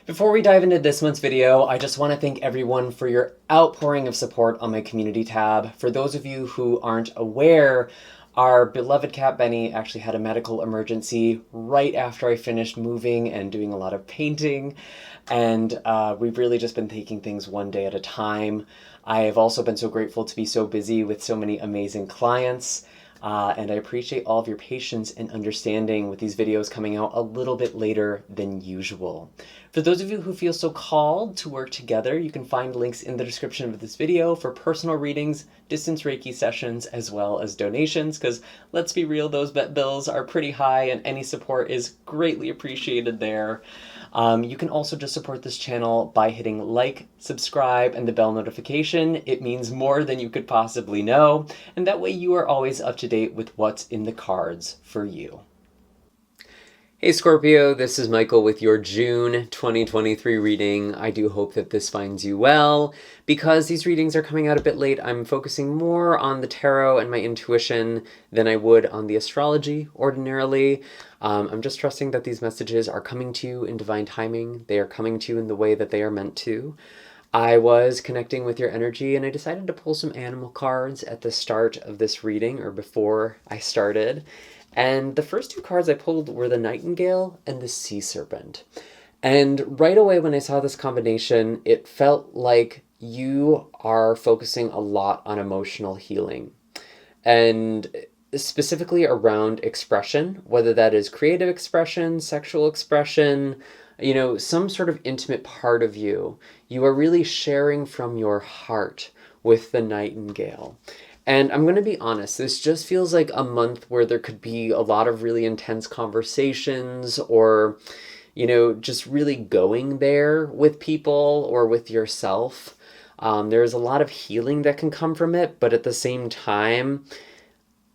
Before we dive into this month's video, I just want to thank everyone for your outpouring of support on my community tab. For those of you who aren't aware, our beloved cat Benny actually had a medical emergency right after I finished moving and doing a lot of painting. And we've really just been taking things one day at a time. I have also been so grateful to be so busy with so many amazing clients. And I appreciate all of your patience and understanding with these videos coming out a little bit later than usual. For those of you who feel so called to work together, you can find links in the description of this video for personal readings, distance Reiki sessions, as well as donations, because let's be real, those vet bills are pretty high and any support is greatly appreciated there. You can also just support this channel by hitting like, subscribe, and the bell notification. It means more than you could possibly know, and that way you are always up to date with what's in the cards for you. Hey Scorpio, this is Michael with your June 2023 reading. I do hope that this finds you well. Because these readings are coming out a bit late, I'm focusing more on the tarot and my intuition than I would on the astrology ordinarily. I'm just trusting that these messages are coming to you in divine timing. They are coming to you in the way that they are meant to. I was connecting with your energy and I decided to pull some animal cards at the start of this reading, or before I started. And the first two cards I pulled were the Nightingale and the Sea Serpent. And right away when I saw this combination, it felt like you are focusing a lot on emotional healing. And specifically around expression, whether that is creative expression, sexual expression, some sort of intimate part of you. You are really sharing from your heart with the Nightingale. And I'm going to be honest, this just feels like a month where there could be a lot of really intense conversations or, just really going there with people or with yourself. There's a lot of healing that can come from it, but at the same time,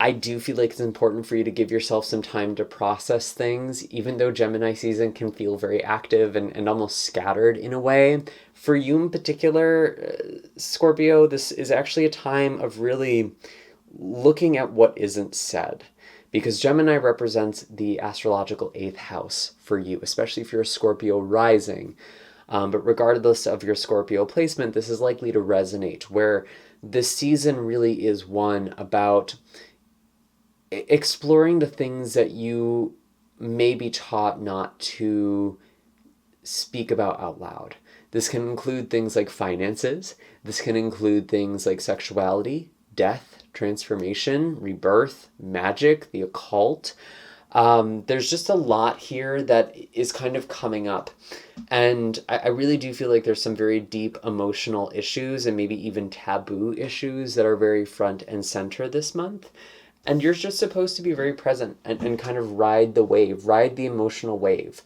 I do feel like it's important for you to give yourself some time to process things, even though Gemini season can feel very active and almost scattered in a way. For you in particular, Scorpio, this is actually a time of really looking at what isn't said. Because Gemini represents the astrological 8th house for you, especially if you're a Scorpio rising. But regardless of your Scorpio placement, this is likely to resonate, where this season really is one about exploring the things that you may be taught not to speak about out loud. This can include things like finances. This can include things like sexuality, death, transformation, rebirth, magic, the occult. There's just a lot here that is kind of coming up. And I really do feel like there's some very deep emotional issues and maybe even taboo issues that are very front and center this month. And you're just supposed to be very present and kind of ride the wave, ride the emotional wave.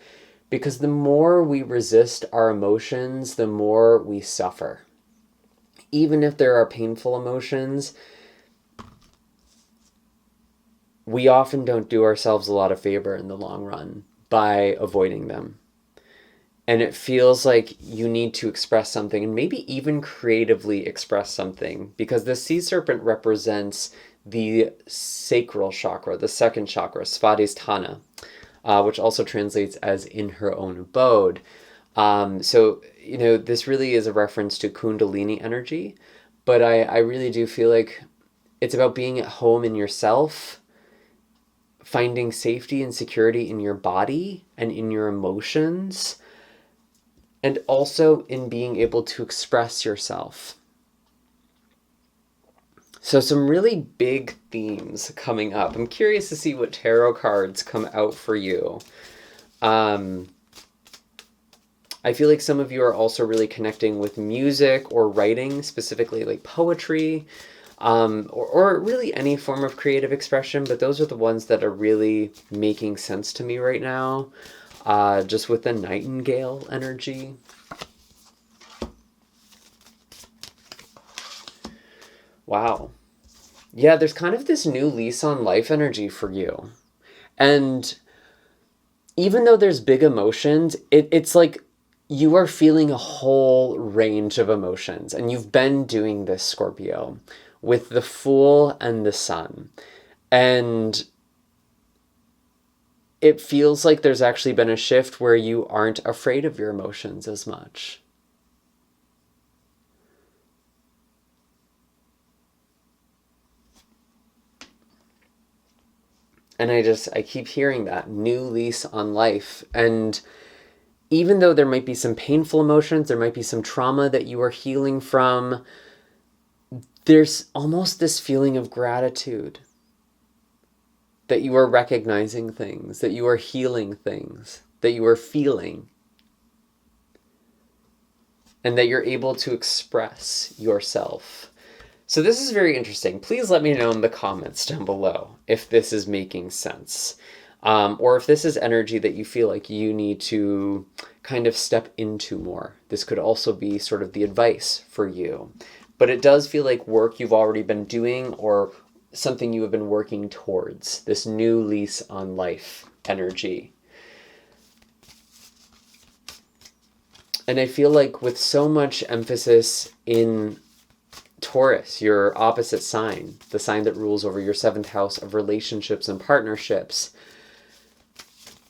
Because the more we resist our emotions, the more we suffer. Even if there are painful emotions, we often don't do ourselves a lot of favor in the long run by avoiding them. And it feels like you need to express something, and maybe even creatively express something, because the sea serpent represents the sacral chakra, the second chakra, Svadhisthana, which also translates as in her own abode. So this really is a reference to Kundalini energy, but I really do feel like it's about being at home in yourself, finding safety and security in your body and in your emotions, and also in being able to express yourself. So some really big themes coming up. I'm curious to see what tarot cards come out for you. I feel like some of you are also really connecting with music or writing, specifically like poetry, or really any form of creative expression, but those are the ones that are really making sense to me right now, just with the Nightingale energy. Wow. Yeah, there's kind of this new lease on life energy for you. And even though there's big emotions, it's like you are feeling a whole range of emotions. And you've been doing this, Scorpio, with the Fool and the Sun. And it feels like there's actually been a shift where you aren't afraid of your emotions as much. And I keep hearing that new lease on life. And even though there might be some painful emotions, there might be some trauma that you are healing from, there's almost this feeling of gratitude that you are recognizing things, that you are healing things, that you are feeling, and that you're able to express yourself. So this is very interesting. Please let me know in the comments down below if this is making sense, or if this is energy that you feel like you need to kind of step into more. This could also be sort of the advice for you. But it does feel like work you've already been doing or something you have been working towards, this new lease on life energy. And I feel like with so much emphasis in Taurus, your opposite sign, the sign that rules over your 7th house of relationships and partnerships,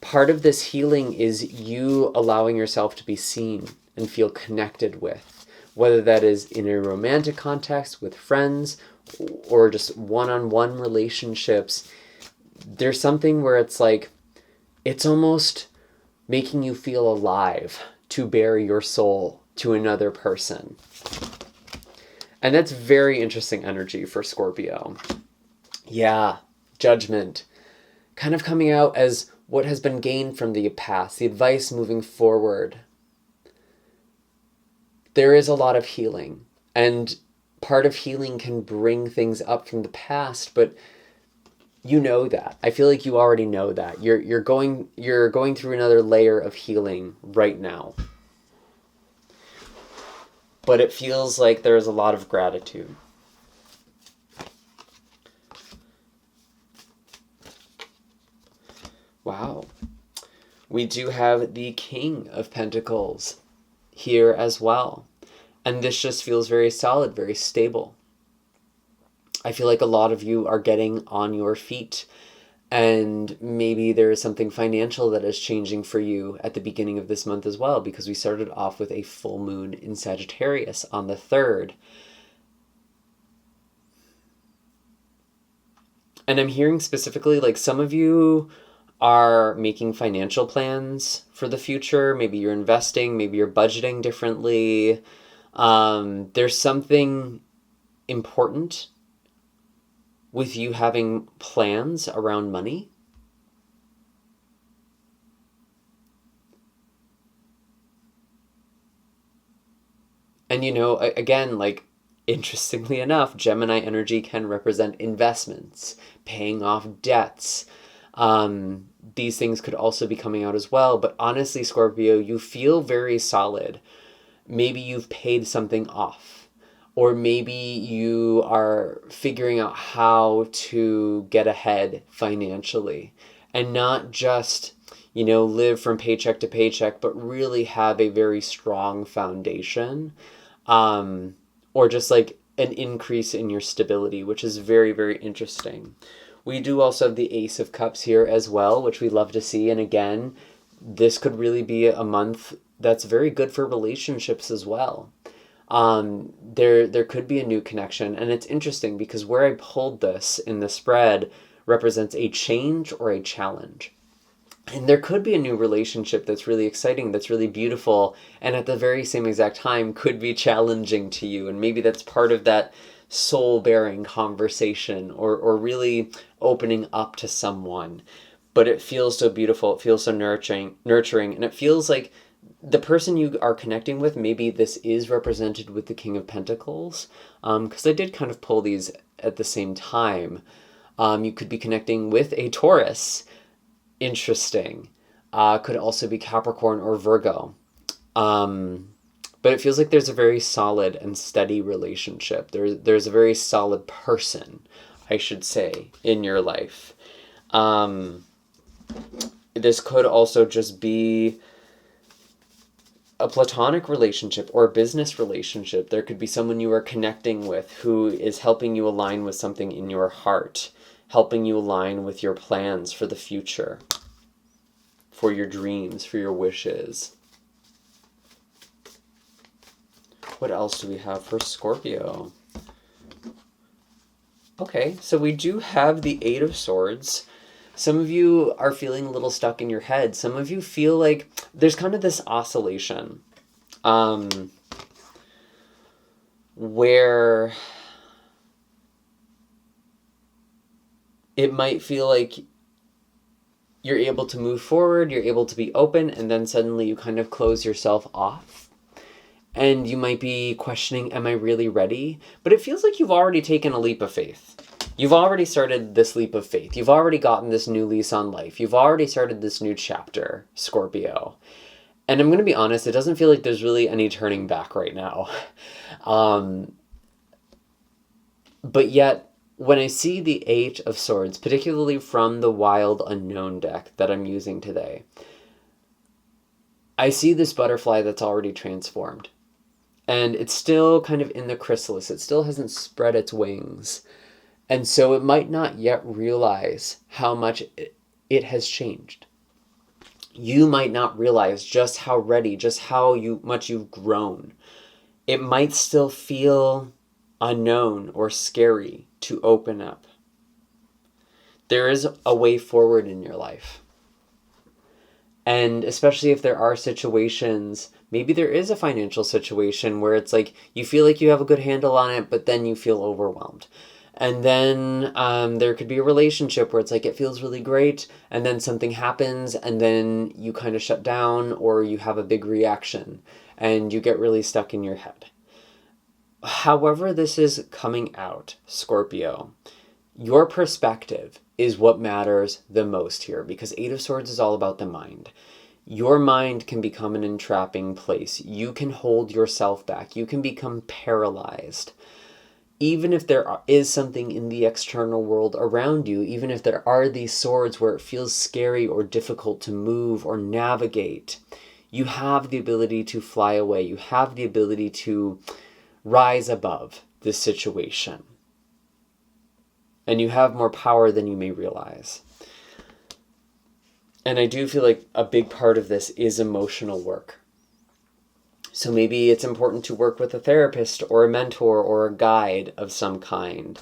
part of this healing is you allowing yourself to be seen and feel connected with, whether that is in a romantic context with friends or just one-on-one relationships. There's something where it's like, it's almost making you feel alive to bare your soul to another person. And that's very interesting energy for Scorpio. Yeah, judgment. Kind of coming out as what has been gained from the past, the advice moving forward. There is a lot of healing. And part of healing can bring things up from the past, but you know that. I feel like you already know that. You're going through another layer of healing right now. But it feels like there's a lot of gratitude. Wow. We do have the King of Pentacles here as well. And this just feels very solid, very stable. I feel like a lot of you are getting on your feet, and maybe there is something financial that is changing for you at the beginning of this month as well, because we started off with a full moon in Sagittarius on the 3rd. And I'm hearing specifically, like, some of you are making financial plans for the future. Maybe you're investing, maybe you're budgeting differently. There's something important with you having plans around money. And again, like, interestingly enough, Gemini energy can represent investments, paying off debts. These things could also be coming out as well. But honestly, Scorpio, you feel very solid. Maybe you've paid something off. Or maybe you are figuring out how to get ahead financially. And not just, live from paycheck to paycheck, but really have a very strong foundation. Or just like an increase in your stability, which is very, very interesting. We do also have the Ace of Cups here as well, which we love to see. And again, this could really be a month that's very good for relationships as well. There could be a new connection. And it's interesting because where I pulled this in the spread represents a change or a challenge. And there could be a new relationship that's really exciting, that's really beautiful, and at the very same exact time could be challenging to you. And maybe that's part of that soul-bearing conversation or really opening up to someone. But it feels so beautiful, it feels so nurturing, and it feels like the person you are connecting with, maybe this is represented with the King of Pentacles, because I did kind of pull these at the same time. You could be connecting with a Taurus. Interesting. Could also be Capricorn or Virgo. But it feels like there's a very solid and steady relationship. There's a very solid person, I should say, in your life. This could also just be a platonic relationship or a business relationship. There could be someone you are connecting with who is helping you align with something in your heart, helping you align with your plans for the future. for your dreams, for your wishes. What else do we have for Scorpio? Okay, so we do have the Eight of Swords. Some of you are feeling a little stuck in your head. Some of you feel like there's kind of this oscillation where it might feel like you're able to move forward, you're able to be open, and then suddenly you kind of close yourself off. And you might be questioning, am I really ready? But it feels like you've already taken a leap of faith. You've already started this leap of faith. You've already gotten this new lease on life. You've already started this new chapter, Scorpio. And I'm going to be honest, it doesn't feel like there's really any turning back right now. But yet, when I see the Eight of Swords, particularly from the Wild Unknown deck that I'm using today, I see this butterfly that's already transformed. And it's still kind of in the chrysalis. It still hasn't spread its wings. And so it might not yet realize how much it has changed. You might not realize just how ready, just how much you've grown. It might still feel unknown or scary to open up. There is a way forward in your life. And especially if there are situations, maybe there is a financial situation where it's like you feel like you have a good handle on it, but then you feel overwhelmed. And then there could be a relationship where it's like it feels really great, and then something happens, and then you kind of shut down, or you have a big reaction, and you get really stuck in your head. However this is coming out, Scorpio, your perspective is what matters the most here, because Eight of Swords is all about the mind. Your mind can become an entrapping place. You can hold yourself back. You can become paralyzed. Even if there is something in the external world around you, even if there are these swords where it feels scary or difficult to move or navigate, you have the ability to fly away. You have the ability to rise above this situation. And you have more power than you may realize. And I do feel like a big part of this is emotional work. So maybe it's important to work with a therapist or a mentor or a guide of some kind.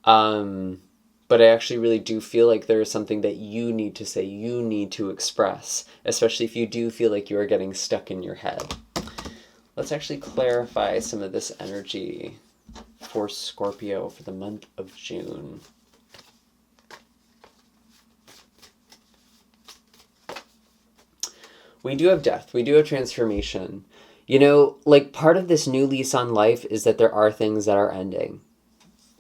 But I actually really do feel like there is something that you need to say, you need to express, especially if you do feel like you are getting stuck in your head. Let's actually clarify some of this energy for Scorpio for the month of June. We do have death. We do have transformation. You know, like part of this new lease on life is that there are things that are ending.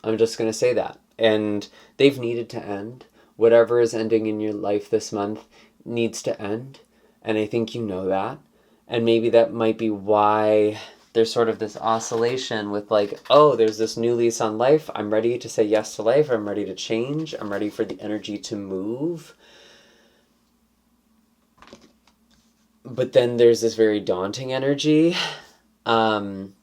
I'm just going to say that. And they've needed to end. Whatever is ending in your life this month needs to end. And I think you know that. And maybe that might be why there's sort of this oscillation with like, oh, there's this new lease on life. I'm ready to say yes to life. I'm ready to change. I'm ready for the energy to move. But then there's this very daunting energy. And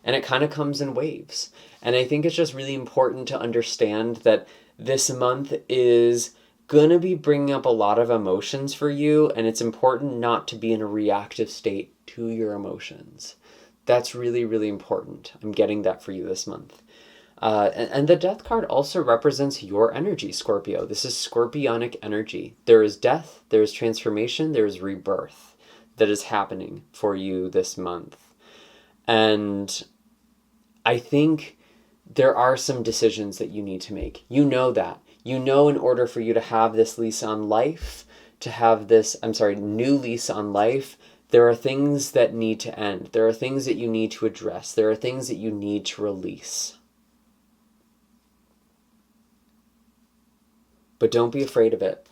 it kind of comes in waves. And I think it's just really important to understand that this month is going to be bringing up a lot of emotions for you. And it's important not to be in a reactive state to your emotions. That's really, really important. I'm getting that for you this month. And the death card also represents your energy, Scorpio. This is scorpionic energy. There is death, there is transformation, there is rebirth that is happening for you this month. And I think there are some decisions that you need to make. You know that. You know in order for you to have this lease on life, to have this, new lease on life, there are things that need to end. There are things that you need to address. There are things that you need to release. But don't be afraid of it.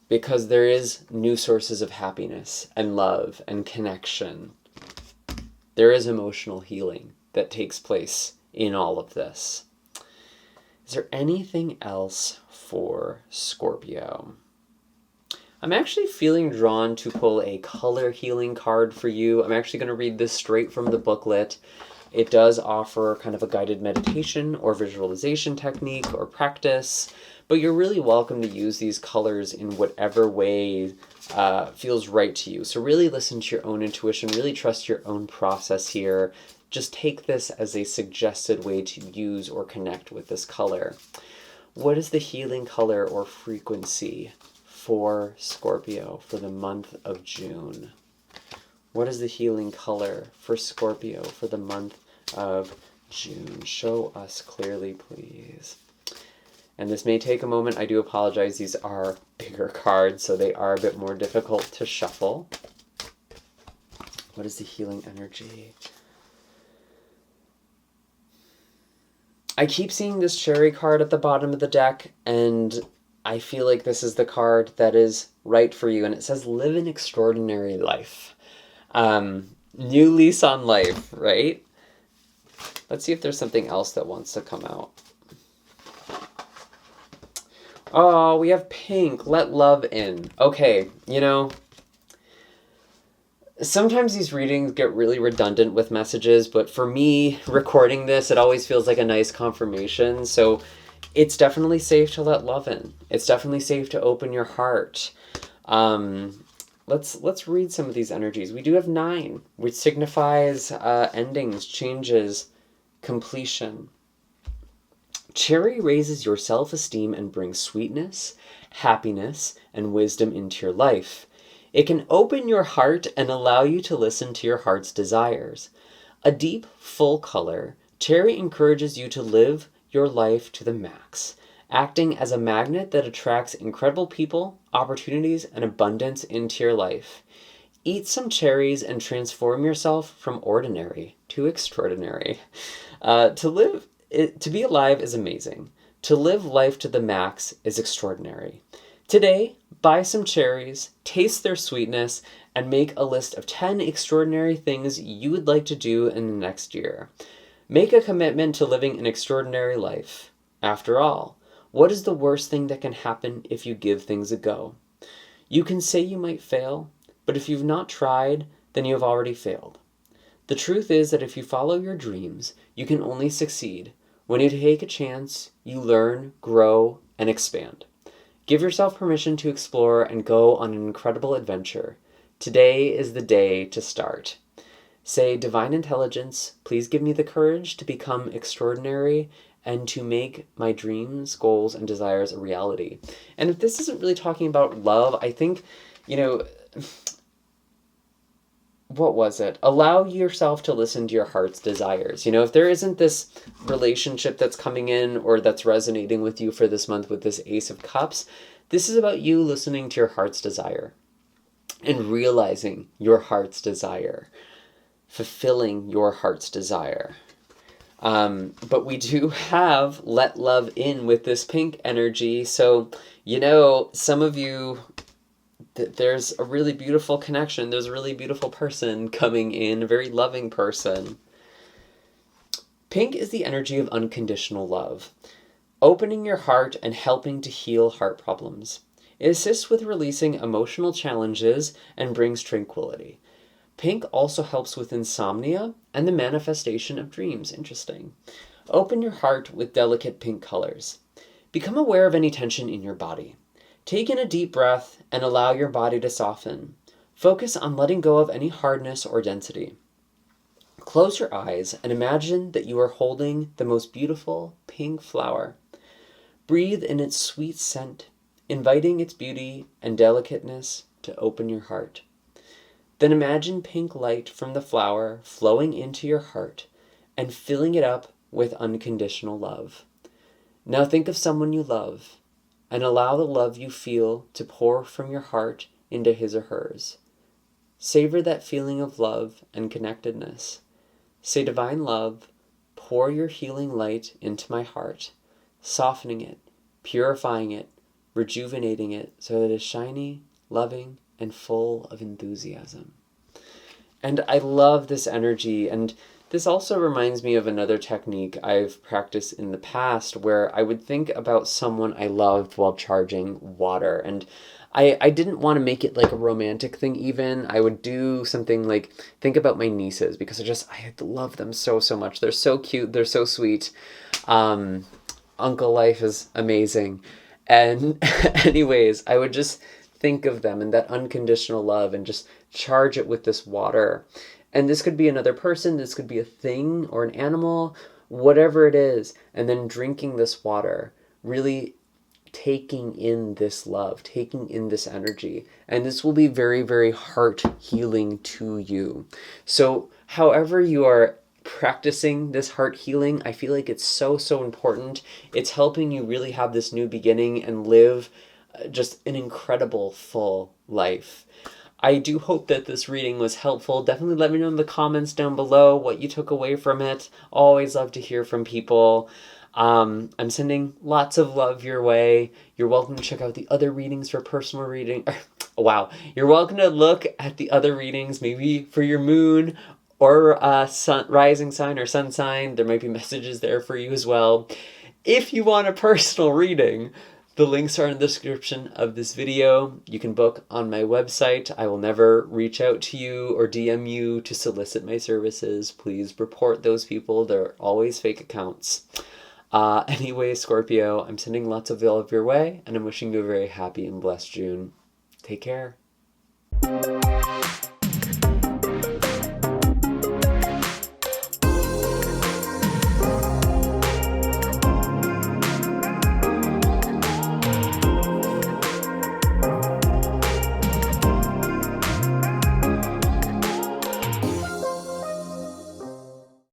Because there is new sources of happiness and love and connection. There is emotional healing that takes place in all of this. Is there anything else for Scorpio? I'm actually feeling drawn to pull a color healing card for you. I'm actually going to read this straight from the booklet. It does offer kind of a guided meditation or visualization technique or practice, but you're really welcome to use these colors in whatever way feels right to you. So really listen to your own intuition, really trust your own process here. Just take this as a suggested way to use or connect with this color. What is the healing color or frequency for Scorpio for the month of June? What is the healing color for Scorpio for the month of June? Show us clearly, please. And this may take a moment. I do apologize. These are bigger cards, so they are a bit more difficult to shuffle. What is the healing energy? I keep seeing this cherry card at the bottom of the deck, and I feel like this is the card that is right for you. And it says, live an extraordinary life. New lease on life, right? Let's see if there's something else that wants to come out. Oh, we have pink. Let love in. Okay, you know, sometimes these readings get really redundant with messages, but for me, recording this, it always feels like a nice confirmation. So it's definitely safe to let love in. It's definitely safe to open your heart. Let's read some of these energies. We do have 9, which signifies endings, changes, completion. Cherry raises your self-esteem and brings sweetness, happiness, and wisdom into your life. It can open your heart and allow you to listen to your heart's desires. A deep, full color, cherry encourages you to live your life to the max, acting as a magnet that attracts incredible people, opportunities, and abundance into your life. Eat some cherries and transform yourself from ordinary to extraordinary. To be alive is amazing. To live life to the max is extraordinary. Today, buy some cherries, taste their sweetness, and make a list of 10 extraordinary things you would like to do in the next year. Make a commitment to living an extraordinary life. After all, what is the worst thing that can happen if you give things a go? You can say you might fail, but if you've not tried, then you have already failed. The truth is that if you follow your dreams, you can only succeed. When you take a chance, you learn, grow, and expand. Give yourself permission to explore and go on an incredible adventure. Today is the day to start. Say, Divine Intelligence, please give me the courage to become extraordinary and to make my dreams, goals, and desires a reality. And if this isn't really talking about love, I think, what was it? Allow yourself to listen to your heart's desires. If there isn't this relationship that's coming in or that's resonating with you for this month with this Ace of Cups, this is about you listening to your heart's desire and realizing your heart's desire, fulfilling your heart's desire. But we do have let love in with this pink energy. So, some of you, there's a really beautiful connection. There's a really beautiful person coming in, a very loving person. Pink is the energy of unconditional love, opening your heart and helping to heal heart problems. It assists with releasing emotional challenges and brings tranquility. Pink also helps with insomnia and the manifestation of dreams. Interesting. Open your heart with delicate pink colors. Become aware of any tension in your body. Take in a deep breath and allow your body to soften. Focus on letting go of any hardness or density. Close your eyes and imagine that you are holding the most beautiful pink flower. Breathe in its sweet scent, inviting its beauty and delicateness to open your heart. Then imagine pink light from the flower flowing into your heart and filling it up with unconditional love. Now think of someone you love and allow the love you feel to pour from your heart into his or hers. Savor that feeling of love and connectedness. Say, Divine Love, pour your healing light into my heart, softening it, purifying it, rejuvenating it so that it is shiny, loving, and full of enthusiasm. And I love this energy, and This also reminds me of another technique I've practiced in the past where I would think about someone I loved while charging water. And I didn't want to make it like a romantic thing even. I would do something like think about my nieces because I love them so, so much. They're so cute. They're so sweet. Um, Uncle Life is amazing. And anyways, I would just think of them and that unconditional love and just charge it with this water. And this could be another person, this could be a thing or an animal, whatever it is. And then drinking this water, really taking in this love, taking in this energy. And this will be very, very heart healing to you. So, however you are practicing this heart healing, I feel like it's so, so important. It's helping you really have this new beginning and live just an incredible full life. I do hope that this reading was helpful. Definitely let me know in the comments down below what you took away from it. Always love to hear from people. I'm sending lots of love your way. You're welcome to check out the other readings for personal reading. Wow. You're welcome to look at the other readings, maybe for your moon or sun, rising sign or sun sign. There might be messages there for you as well. If you want a personal reading, the links are in the description of this video. You can book on my website. I will never reach out to you or DM you to solicit my services. Please report those people. They're always fake accounts. Anyway, Scorpio, I'm sending lots of love your way, and I'm wishing you a very happy and blessed June. Take care.